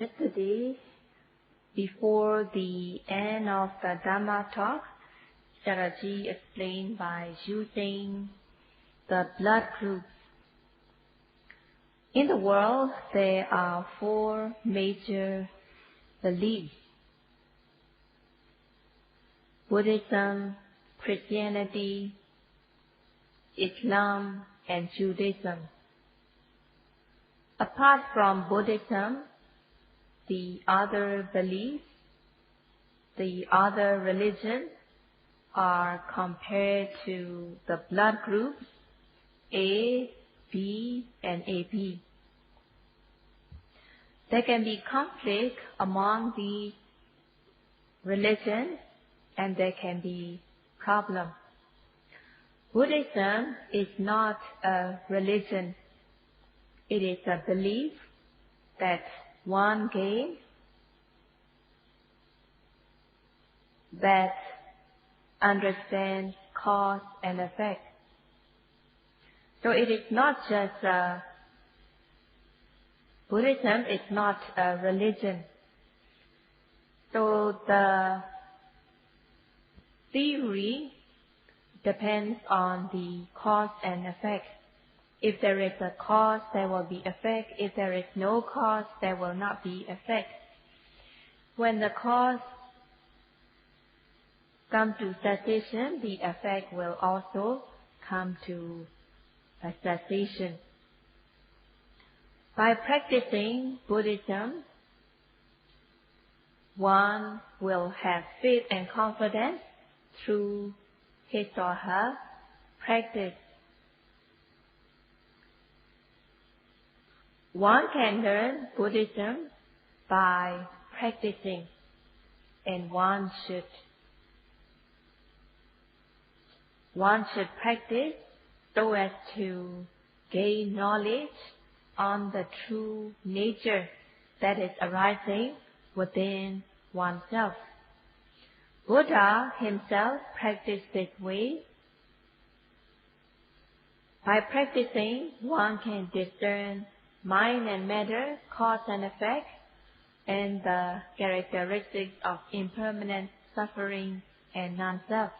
Yesterday, before the end of the Dhamma talk, Sayadaw explained by using the blood groups. In the world, there are 4 major beliefs: Buddhism, Christianity, Islam, and Judaism. Apart from Buddhism, the other beliefs, the other religions are compared to the blood groups A, B, and AB. There can be conflict among these religions and there can be problems. Buddhism is not a religion. It is a belief that one gains that understands cause and effect. So it is not just Buddhism is not a religion. So the theory depends on the cause and effect. If there is a cause, there will be effect. If there is no cause, there will not be effect. When the cause comes to cessation, the effect will also come to a cessation. By practicing Buddhism, one will have faith and confidence through his or her practice. One can learn Buddhism by practicing, and one should practice so as to gain knowledge on the true nature that is arising within oneself. Buddha himself practiced this way. By practicing, one can discern mind and matter, cause and effect, and the characteristics of impermanent suffering and non-self.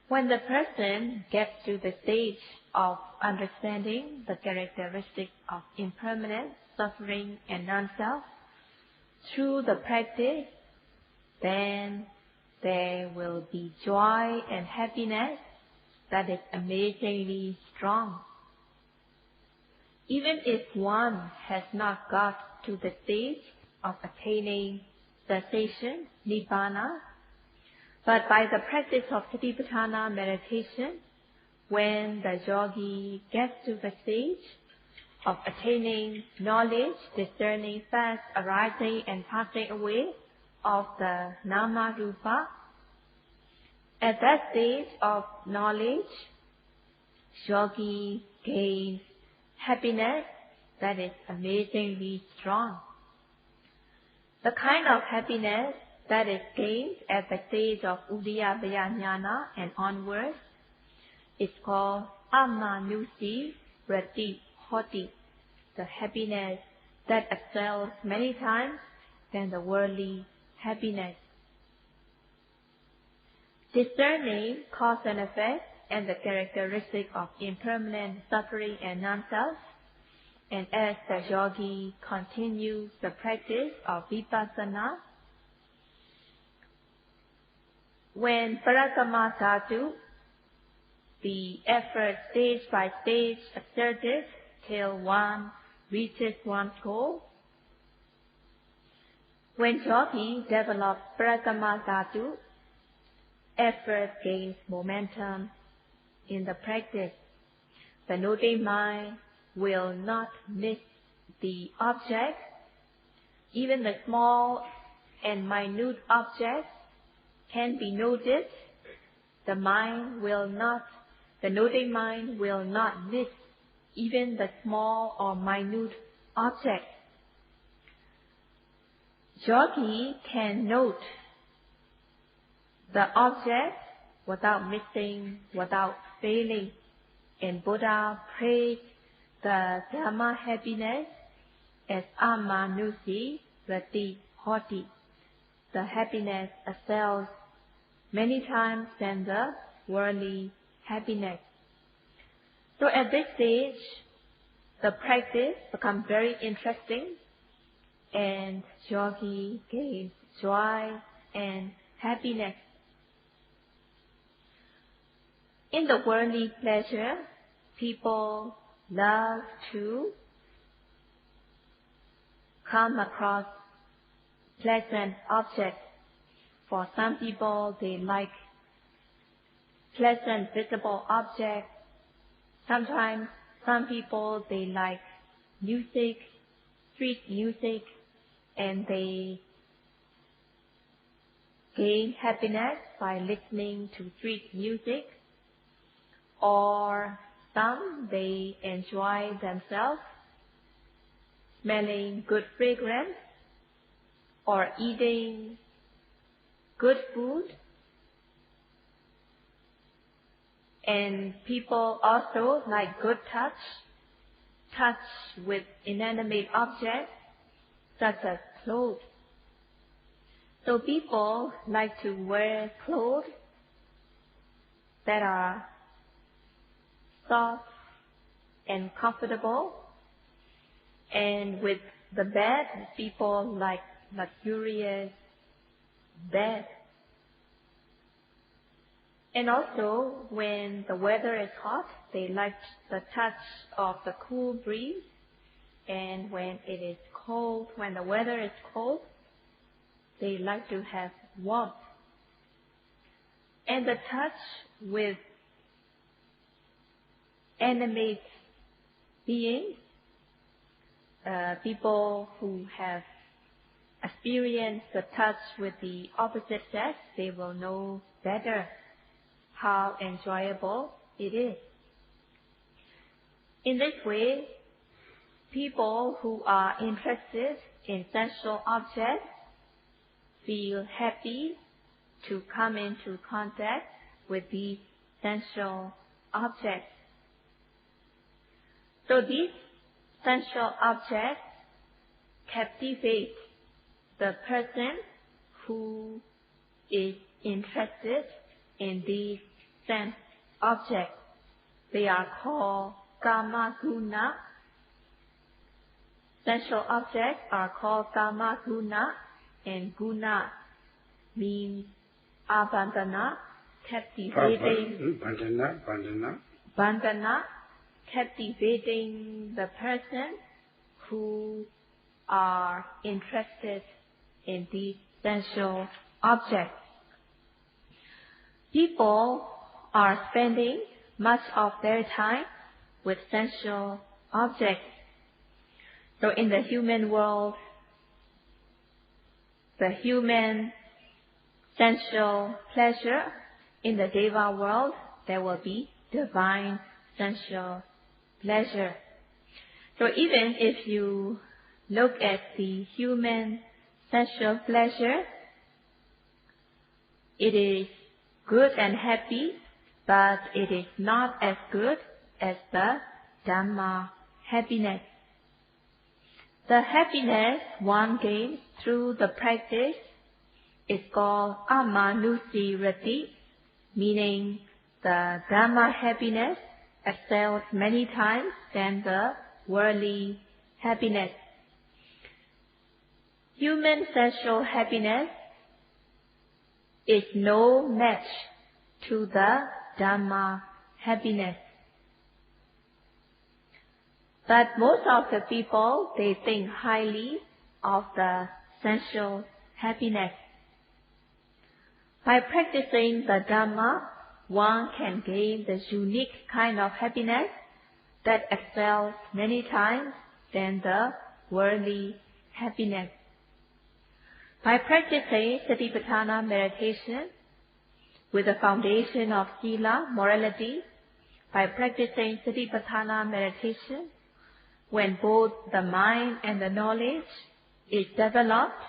When the person gets to the stage of understanding the characteristics of impermanent suffering and non-self through the practice, then there will be joy and happiness that is amazingly strong. Even if one has not got to the stage of attaining cessation, Nibbana, but by the practice of Satipatthana meditation, when the yogi gets to the stage of attaining knowledge, discerning fast arising and passing away of the Nama Rupa, at that stage of knowledge, yogi gains happiness that is amazingly strong. The kind of happiness that is gained at the stage of Uddiyabaya Jnana and onwards is called Amanusi Rati Hoti, the happiness that excels many times than the worldly happiness. Discerning cause and effect and the characteristic of impermanent suffering and non-self, and as the yogi continues the practice of Vipassana, when Parakama Dhatu, the effort stage by stage exerted till one reaches one's goal, when yogi develops Parakama Dhatu, effort gains momentum in the practice. The noting mind will not miss the object. Even the small and minute objects can be noted. The noting mind will not miss even the small or minute object. Yogi can note the object without missing, without failing. And Buddha praised the Dhamma happiness as amanusi rati hoti. The happiness excels many times than the worldly happiness. So at this stage, the practice becomes very interesting, and yogi gains joy and happiness. In the worldly pleasure, people love to come across pleasant objects. For some people, they like pleasant visible objects. Sometimes some people, they like music, street music, and they gain happiness by listening to street music. Or some, they enjoy themselves smelling good fragrance or eating good food. And people also like good touch with inanimate objects such as clothes. So people like to wear clothes that are soft and comfortable. And with the bed, people like luxurious bed. And also, when the weather is hot, they like the touch of the cool breeze. And when it is cold, when the weather is cold, they like to have warmth. And the touch with animate beings, people who have experienced the touch with the opposite sex, they will know better how enjoyable it is. In this way, people who are interested in sensual objects feel happy to come into contact with these sensual objects. So these sensual objects captivate the person who is interested in these sense objects. They are called kama guna. Sensual objects are called kama guna, and guna means abandana, captivating. Bandhana, captivating the person who are interested in these sensual objects. People are spending much of their time with sensual objects. So in the human world, the human sensual pleasure, in the Deva world, there will be divine sensual pleasure. So even if you look at the human sensual pleasure, it is good and happy, but it is not as good as the Dhamma happiness. The happiness one gains through the practice is called amanusirati, meaning the Dhamma happiness excels many times than the worldly happiness. Human sensual happiness is no match to the Dhamma happiness. But most of the people, they think highly of the sensual happiness. By practicing the Dhamma, one can gain the unique kind of happiness that excels many times than the worldly happiness. By practicing Satipatthana meditation with the foundation of Sila, morality, by practicing Satipatthana meditation, when both the mind and the knowledge is developed,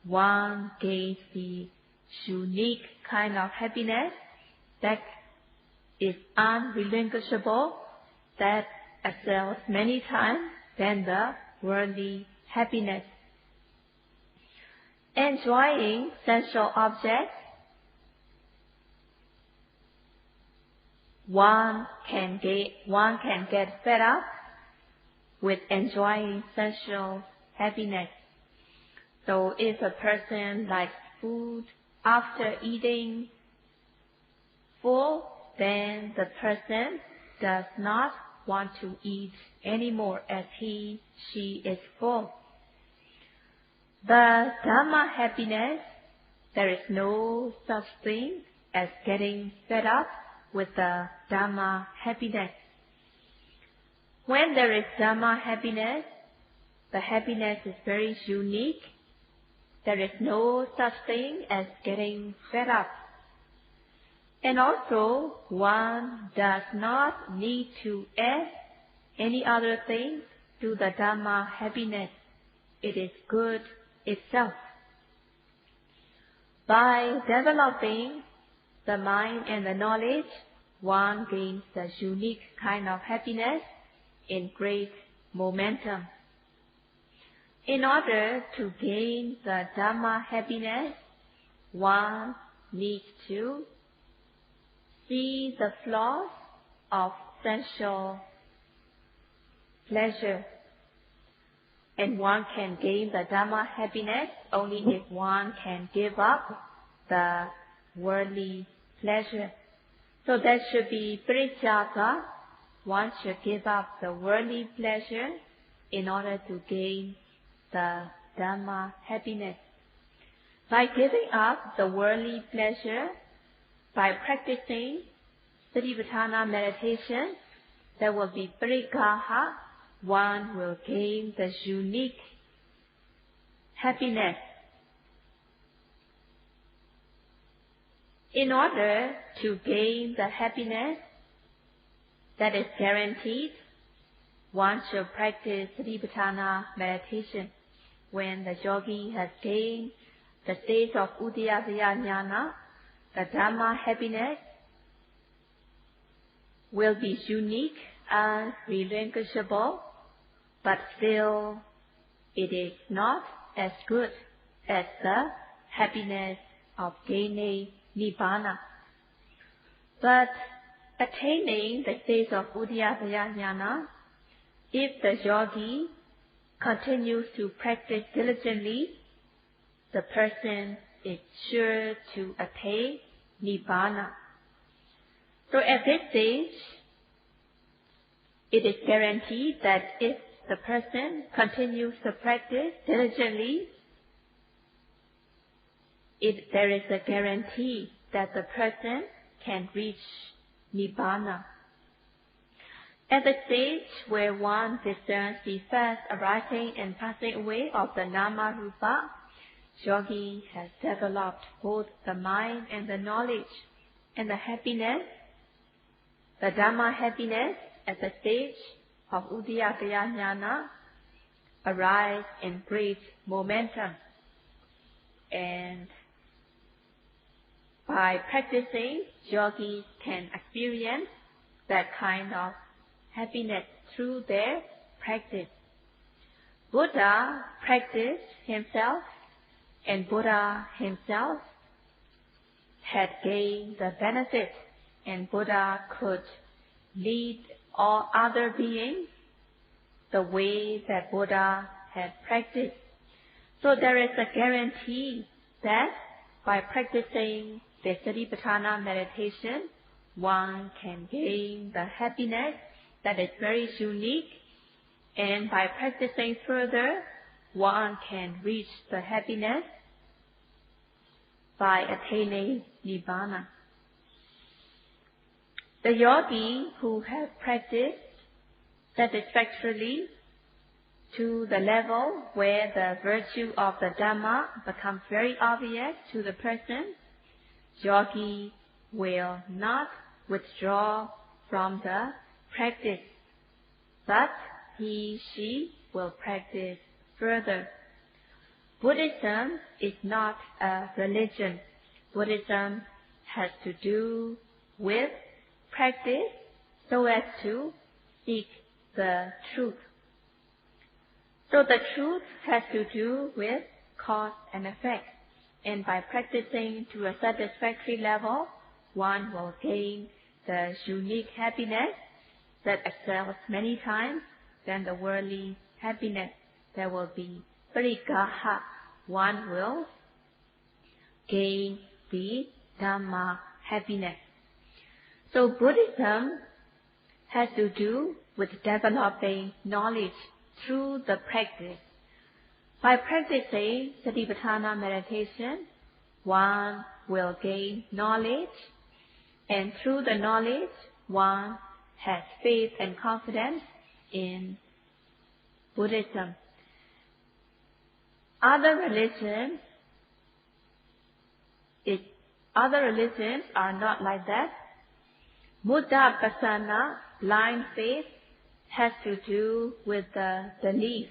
one gains the unique kind of happiness that is unrelinquishable, that excels many times than the worldly happiness. Enjoying sensual objects, one can get fed up with enjoying sensual happiness. So if a person likes food, after eating full, then the person does not want to eat anymore as she is full. The Dhamma happiness, there is no such thing as getting fed up with the Dhamma happiness. When there is Dhamma happiness, the happiness is very unique. There is no such thing as getting fed up. And also, one does not need to add any other thing to the Dhamma happiness. It is good itself. By developing the mind and the knowledge, one gains a unique kind of happiness in great momentum. In order to gain the Dhamma happiness, one needs to see the flaws of sensual pleasure. And one can gain the Dhamma happiness only if one can give up the worldly pleasure. So that should be Parityāga. One should give up the worldly pleasure in order to gain the Dhamma happiness. By giving up the worldly pleasure, by practicing Satipatthana meditation, there will be Parikaha. One will gain the unique happiness. In order to gain the happiness that is guaranteed, one should practice Satipatthana meditation. When the yogi has gained the state of Udiyataya Jnana, the Dhamma happiness will be unique and relinquishable, but still it is not as good as the happiness of gaining Nibbana. But attaining the state of Udiyataya Jnana, if the yogi continues to practice diligently, the person is sure to attain Nibbana. So at this stage, it is guaranteed that if the person continues to practice diligently, there is a guarantee that the person can reach Nibbana. At the stage where one discerns the fast arising and passing away of the Nama Rupa, yogi has developed both the mind and the knowledge and the happiness, the Dhamma happiness at the stage of Udiyataya Jnana arise in great momentum. And by practicing, yogis can experience that kind of happiness through their practice. Buddha practiced himself, and Buddha himself had gained the benefit, and Buddha could lead all other beings the way that Buddha had practiced. So there is a guarantee that by practicing the Satipatthana meditation, one can gain the happiness that is very unique, and by practicing further, one can reach the happiness by attaining Nibbana. The yogi who have practiced satisfactorily to the level where the virtue of the Dhamma becomes very obvious to the person, yogi will not withdraw from the practice, but she will practice further. Buddhism is not a religion. Buddhism has to do with practice so as to seek the truth. So the truth has to do with cause and effect. And by practicing to a satisfactory level, one will gain the unique happiness that excels many times than the worldly happiness. There will be parigaha. One will gain the Dhamma happiness. So Buddhism has to do with developing knowledge through the practice. By practicing Satipatthana meditation, one will gain knowledge, and through the knowledge, one has faith and confidence in Buddhism. Other religions are not like that. Vipassana, blind faith, has to do with the belief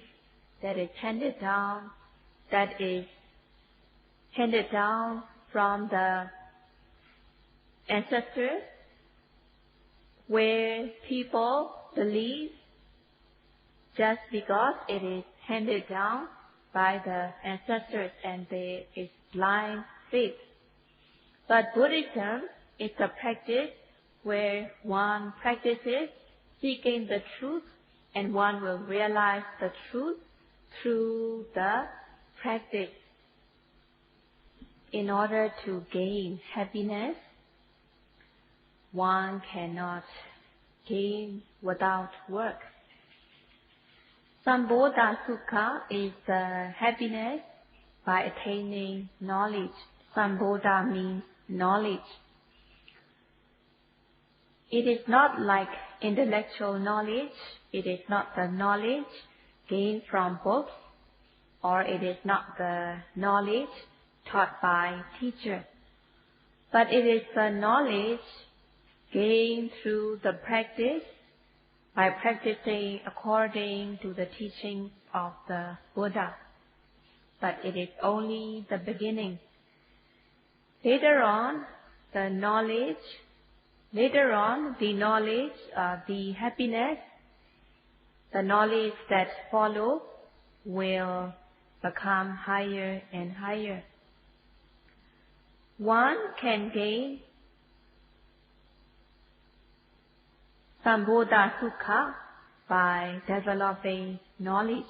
that is handed down from the ancestors, where people believe just because it is handed down by the ancestors, and there is blind faith. But Buddhism is a practice where one practices seeking the truth, and one will realize the truth through the practice. In order to gain happiness, one cannot gain without work. Sambodha Sukha is the happiness by attaining knowledge. Sambodha means knowledge. It is not like intellectual knowledge. It is not the knowledge gained from books, or it is not the knowledge taught by teachers. But it is the knowledge gained through the practice, by practicing according to the teaching of the Buddha. But it is only the beginning. Later on, the happiness, the knowledge that follows will become higher and higher. One can gain Sambodha Sukha by developing knowledge.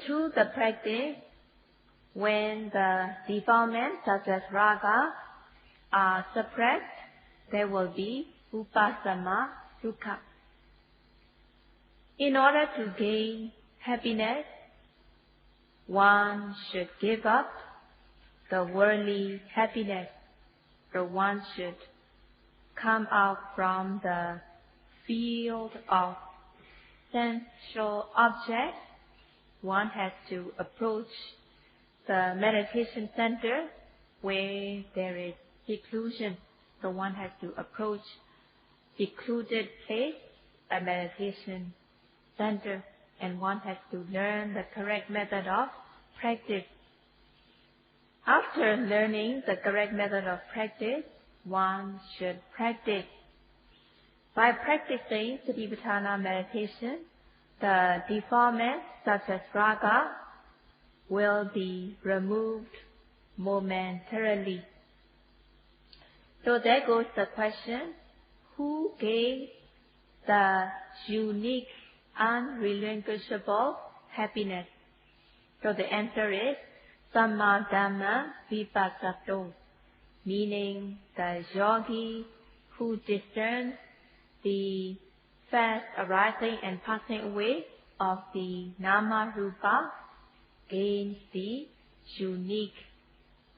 Through the practice, when the defilements such as raga are suppressed, there will be Vipassana Sukha. In order to gain happiness, one should give up the worldly happiness. So one should come out from the field of sensual objects. One has to approach the meditation center where there is seclusion. So one has to approach secluded place, a meditation center, and one has to learn the correct method of practice. After learning the correct method of practice, one should practice. By practicing Satipatthana meditation, the defilements such as raga will be removed momentarily. So there goes the question, who gave the unique, unrelinquishable happiness? So the answer is Samma Dhamma Vipassato, meaning the yogi who discerns the fast arising and passing away of the nama rupa gains the unique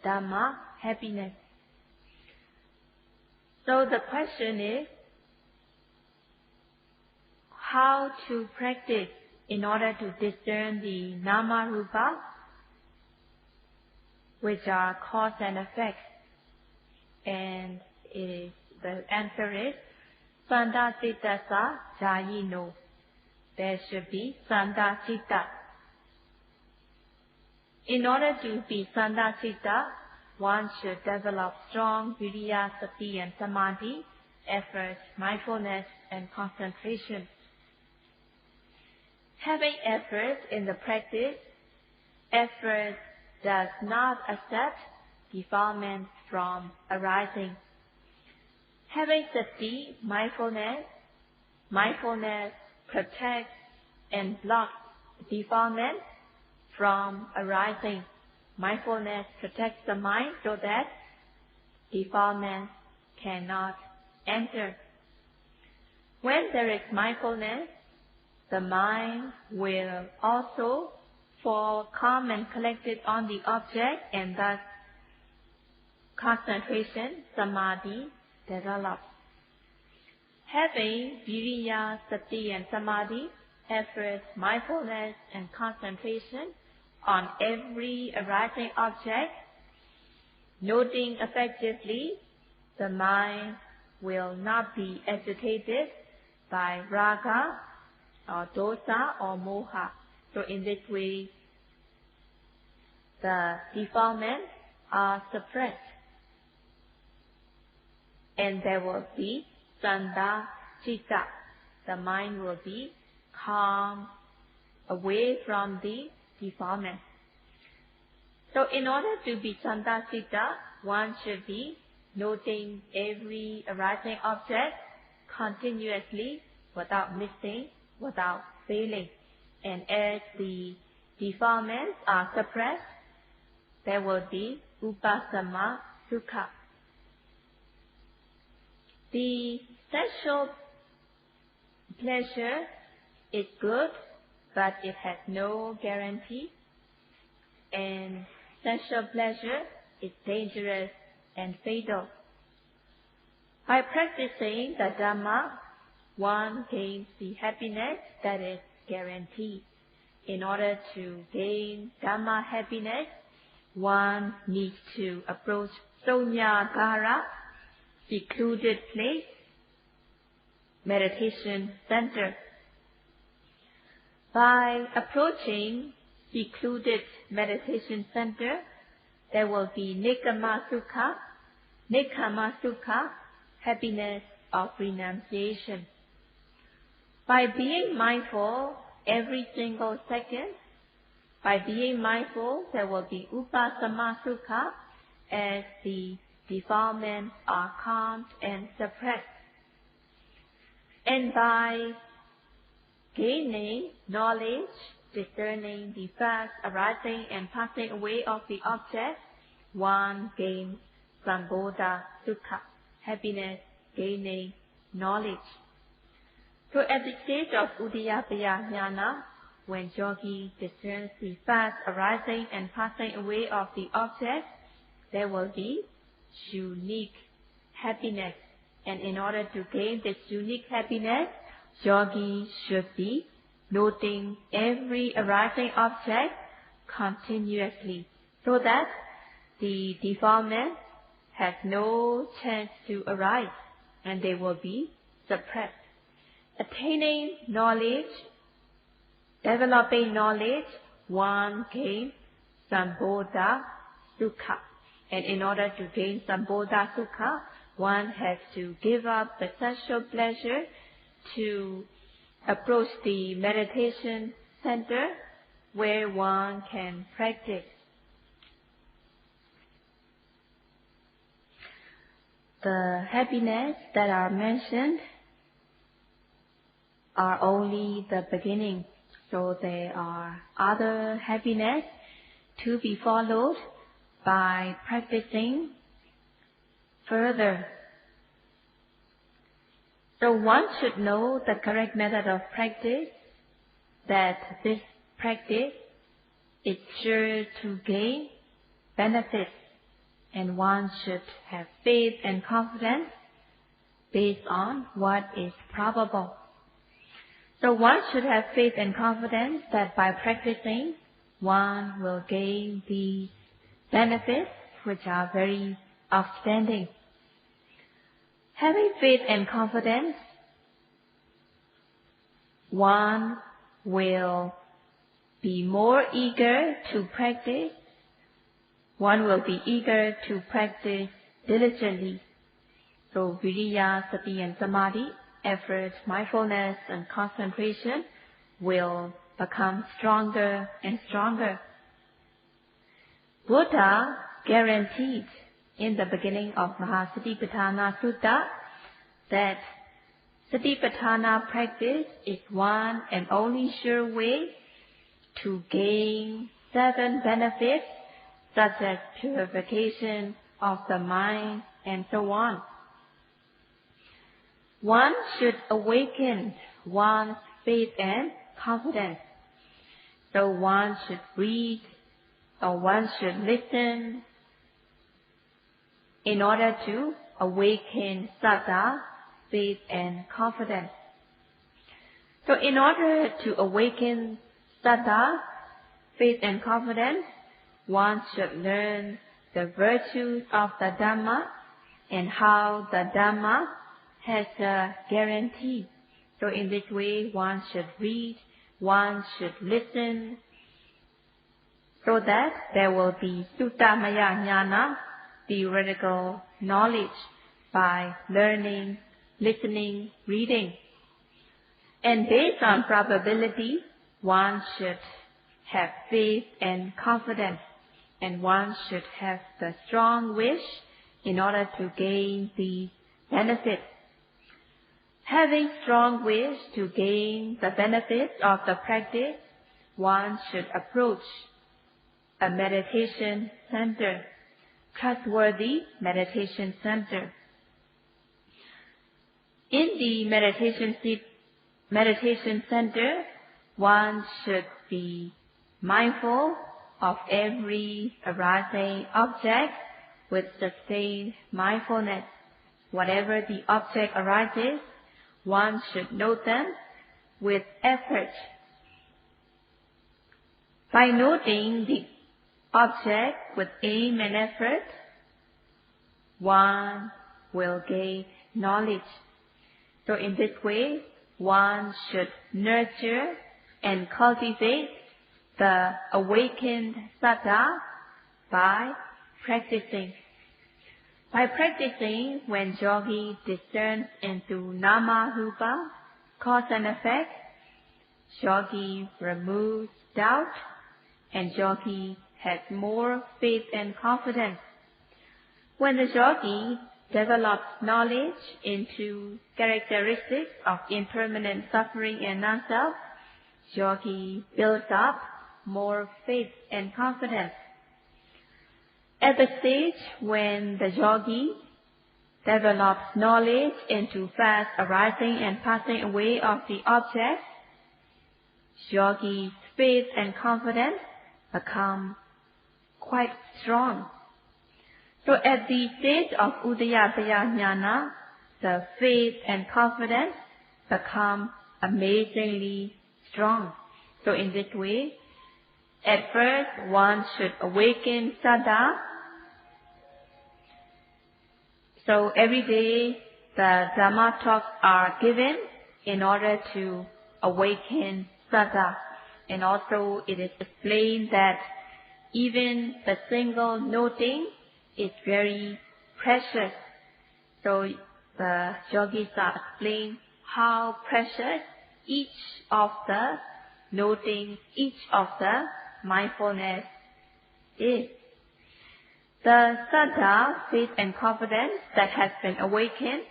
Dhamma happiness. So the question is, how to practice in order to discern the nama rupa, which are cause and effect? And the answer is Paṇḍitā Sayadaw. There should be Paṇḍitā. In order to be Paṇḍitā, one should develop strong viriya, sati and samadhi, effort, mindfulness and concentration. Having effort in the practice, effort does not accept defilement from arising. Having sati, mindfulness protects and blocks defilement from arising. Mindfulness protects the mind so that defilement cannot enter. When there is mindfulness, the mind will also fall calm and collected on the object, and thus concentration, samadhi, develops. Having viriya, sati and samadhi, effort, mindfulness and concentration on every arising object, noting effectively, the mind will not be agitated by raga or dosa or moha. So in this way, the defilements are suppressed, and there will be sanda citta. The mind will be calm, away from the defilement. So in order to be sanda citta, one should be noting every arising object continuously, without missing, without failing. And as the defilements are suppressed, there will be upasama sukha. The sexual pleasure is good, but it has no guarantee. And sexual pleasure is dangerous and fatal. By practicing the Dhamma, one gains the happiness that is guaranteed. In order to gain Dhamma happiness, one needs to approach Sunyagara, secluded place, meditation center. By approaching secluded meditation center, there will be Nikkama Sukha, happiness of renunciation. By being mindful every single second, by being mindful, there will be upasama sukha as the defilements are calmed and suppressed. And by gaining knowledge, discerning the fast arising and passing away of the object, one gains sambodha sukha, happiness gaining knowledge. So at the stage of Uddiyapaya Jnana, when yogi discerns the fast arising and passing away of the object, there will be unique happiness. And in order to gain this unique happiness, yogi should be noting every arising object continuously, so that the defilement has no chance to arise, and they will be suppressed. Attaining knowledge, developing knowledge, one gains sambodha sukha. And in order to gain sambodha sukha, one has to give up the sexual pleasure to approach the meditation center where one can practice. The happiness that are mentioned are only the beginning. So there are other happiness to be followed by practicing further. So one should know the correct method of practice, that this practice is sure to gain benefits, and one should have faith and confidence based on what is probable. So one should have faith and confidence that by practicing, one will gain these benefits which are very outstanding. Having faith and confidence, one will be more eager to practice. One will be eager to practice diligently. So viriya, sati and samadhi, effort, mindfulness and concentration will become stronger and stronger. Buddha guaranteed in the beginning of Mahasatipatthana Sutta that Satipatthana practice is one and only sure way to gain 7 benefits such as purification of the mind and so on. One should awaken one's faith and confidence. So one should read or one should listen in order to awaken saddha, faith and confidence. So in order to awaken saddha, faith and confidence, one should learn the virtues of the Dhamma and how the Dhamma has a guarantee. So in this way, one should read, one should listen, so that there will be Suttamaya Jnana, theoretical knowledge, by learning, listening, reading. And based on probability, one should have faith and confidence, and one should have the strong wish in order to gain the benefit. Having strong wish to gain the benefits of the practice, one should approach a meditation center, trustworthy meditation center. In the meditation center, one should be mindful of every arising object with sustained mindfulness. Whatever the object arises, one should note them with effort. By noting the object with aim and effort, one will gain knowledge. So in this way, one should nurture and cultivate the awakened saddha by practicing. By practicing, when yogi discerns into nama rupa, cause and effect, yogi removes doubt and yogi has more faith and confidence. When the yogi develops knowledge into characteristics of impermanent suffering and non-self, yogi builds up more faith and confidence. At the stage when the yogi develops knowledge into fast arising and passing away of the objects, yogi's faith and confidence become quite strong. So at the stage of Udayataya Jnana, the faith and confidence become amazingly strong. So in this way, at first one should awaken saddha. So every day the Dhamma talks are given in order to awaken saddha. And also it is explained that even the single noting is very precious. So the yogis are explained how precious each of the noting, each of the mindfulness is. The saddha, faith and confidence that has been awakened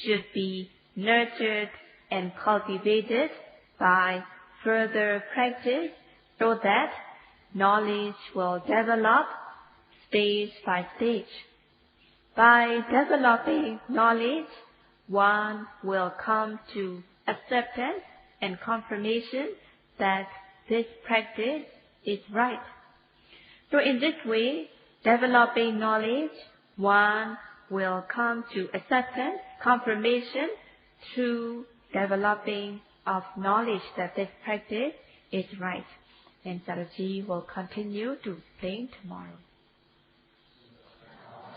should be nurtured and cultivated by further practice so that knowledge will develop stage by stage. By developing knowledge, one will come to acceptance and confirmation that this practice is right. So in this way, developing knowledge, one will come to acceptance, confirmation through developing of knowledge that this practice is right. And Saraji will continue to explain tomorrow.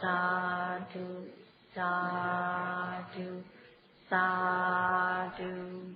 Sadhu, sadhu, sadhu.